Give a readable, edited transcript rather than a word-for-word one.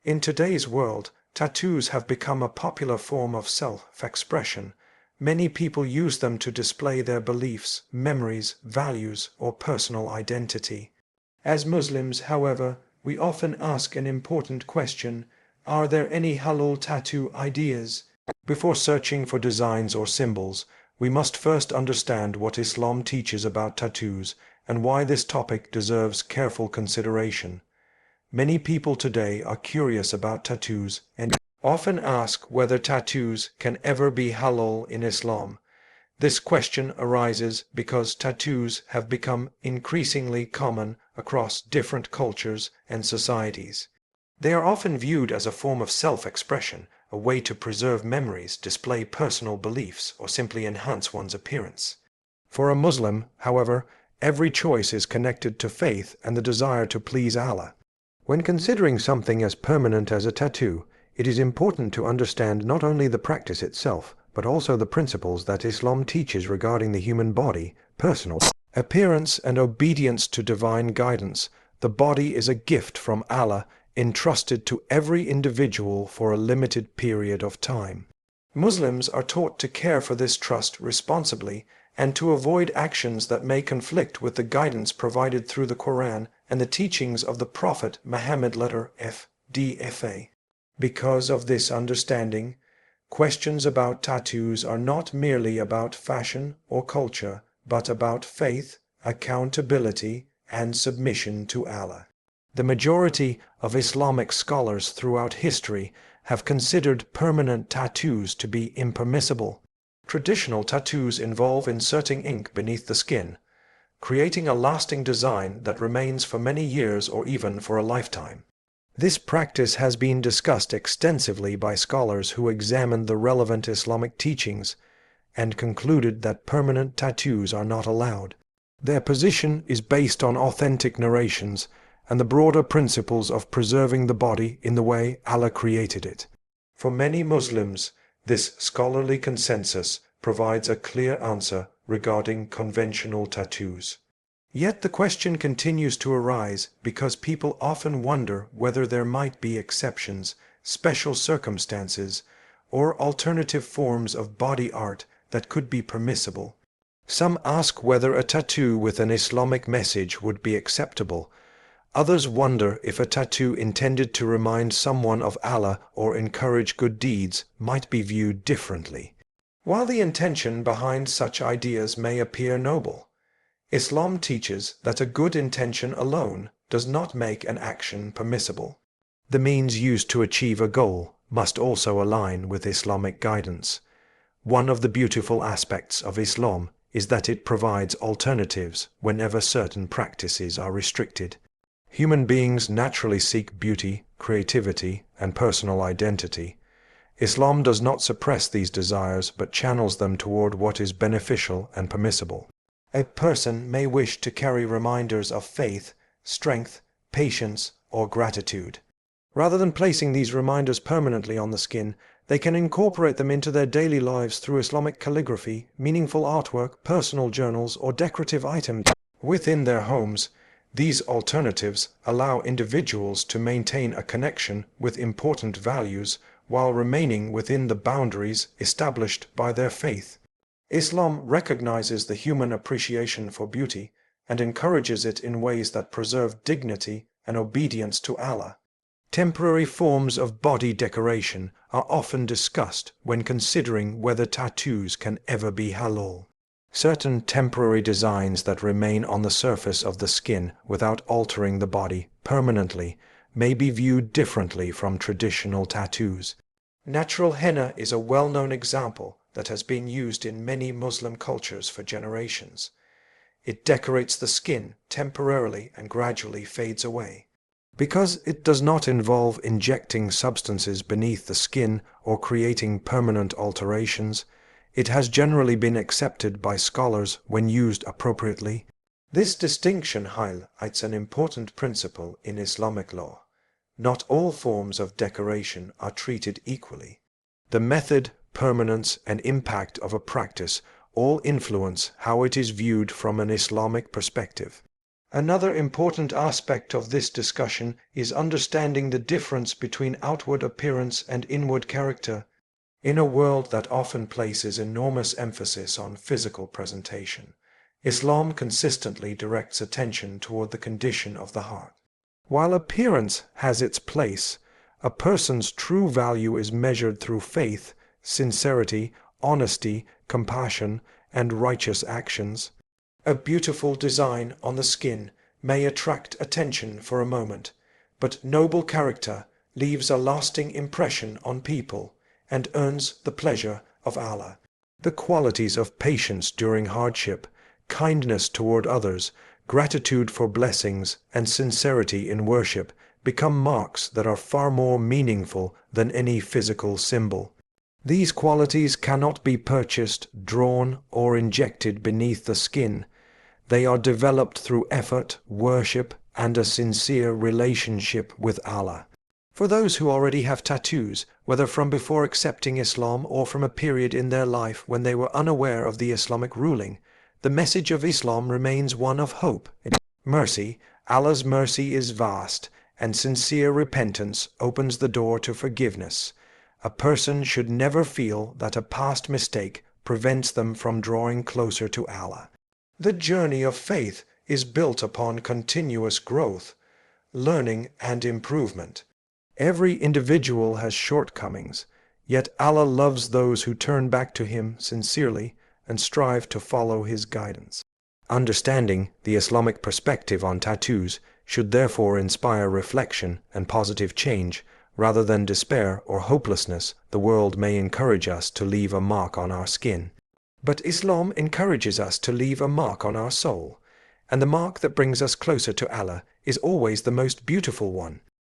In today's world, tattoos have become a popular form of self-expression. Many people use them to display their beliefs, memories, values, or personal identity. As Muslims, however, we often ask an important question: are there any halal tattoo ideas? Before searching for designs or symbols, we must first understand what Islam teaches about tattoos and why this topic deserves careful consideration. Many people today are curious about tattoos and often ask whether tattoos can ever be halal in Islam. This question arises because tattoos have become increasingly common across different cultures and societies. They are often viewed as a form of self-expression, a way to preserve memories, display personal beliefs, or simply enhance one's appearance. For a Muslim, however, every choice is connected to faith and the desire to please Allah. When considering something as permanent as a tattoo, it is important to understand not only the practice itself, but also the principles that Islam teaches regarding the human body, personal appearance, and obedience to divine guidance. The body is a gift from Allah, entrusted to every individual for a limited period of time. Muslims are taught to care for this trust responsibly and to avoid actions that may conflict with the guidance provided through the Quran and the teachings of the Prophet Muhammad FDFA. Because of this understanding, questions about tattoos are not merely about fashion or culture, but about faith, accountability, and submission to Allah. The majority of Islamic scholars throughout history have considered permanent tattoos to be impermissible. Traditional tattoos involve inserting ink beneath the skin, creating a lasting design that remains for many years or even for a lifetime. This practice has been discussed extensively by scholars who examined the relevant Islamic teachings and concluded that permanent tattoos are not allowed. Their position is based on authentic narrations and the broader principles of preserving the body in the way Allah created it. For many Muslims, this scholarly consensus provides a clear answer regarding conventional tattoos. Yet the question continues to arise because people often wonder whether there might be exceptions, special circumstances, or alternative forms of body art that could be permissible. Some ask whether a tattoo with an Islamic message would be acceptable. Others wonder if a tattoo intended to remind someone of Allah or encourage good deeds might be viewed differently. While the intention behind such ideas may appear noble, Islam teaches that a good intention alone does not make an action permissible. The means used to achieve a goal must also align with Islamic guidance. One of the beautiful aspects of Islam is that it provides alternatives whenever certain practices are restricted. Human beings naturally seek beauty, creativity, and personal identity. Islam does not suppress these desires but channels them toward what is beneficial and permissible. A person may wish to carry reminders of faith, strength, patience, or gratitude. Rather than placing these reminders permanently on the skin, they can incorporate them into their daily lives through Islamic calligraphy, meaningful artwork, personal journals, or decorative items within their homes. These alternatives allow individuals to maintain a connection with important values while remaining within the boundaries established by their faith. Islam recognizes the human appreciation for beauty and encourages it in ways that preserve dignity and obedience to Allah. Temporary forms of body decoration are often discussed when considering whether tattoos can ever be halal. Certain temporary designs that remain on the surface of the skin without altering the body permanently may be viewed differently from traditional tattoos. Natural henna is a well-known example that has been used in many Muslim cultures for generations. It decorates the skin temporarily and gradually fades away. Because it does not involve injecting substances beneath the skin or creating permanent alterations, it has generally been accepted by scholars when used appropriately. This distinction highlights an important principle in Islamic law. Not all forms of decoration are treated equally. The method, permanence, and impact of a practice all influence how it is viewed from an Islamic perspective. Another important aspect of this discussion is understanding the difference between outward appearance and inward character. In a world that often places enormous emphasis on physical presentation, Islam consistently directs attention toward the condition of the heart. While appearance has its place, a person's true value is measured through faith, sincerity, honesty, compassion, and righteous actions. A beautiful design on the skin may attract attention for a moment, but noble character leaves a lasting impression on people and earns the pleasure of Allah. The qualities of patience during hardship, kindness toward others, gratitude for blessings, and sincerity in worship become marks that are far more meaningful than any physical symbol. These qualities cannot be purchased, drawn, or injected beneath the skin. They are developed through effort, worship, and a sincere relationship with Allah. For those who already have tattoos, whether from before accepting Islam or from a period in their life when they were unaware of the Islamic ruling, the message of Islam remains one of hope. Mercy, Allah's mercy is vast, and sincere repentance opens the door to forgiveness. A person should never feel that a past mistake prevents them from drawing closer to Allah. The journey of faith is built upon continuous growth, learning, and improvement. Every individual has shortcomings, yet Allah loves those who turn back to Him sincerely and strive to follow His guidance. Understanding the Islamic perspective on tattoos should therefore inspire reflection and positive change. Rather than despair or hopelessness, the world may encourage us to leave a mark on our skin. But Islam encourages us to leave a mark on our soul, and the mark that brings us closer to Allah is always the most beautiful one.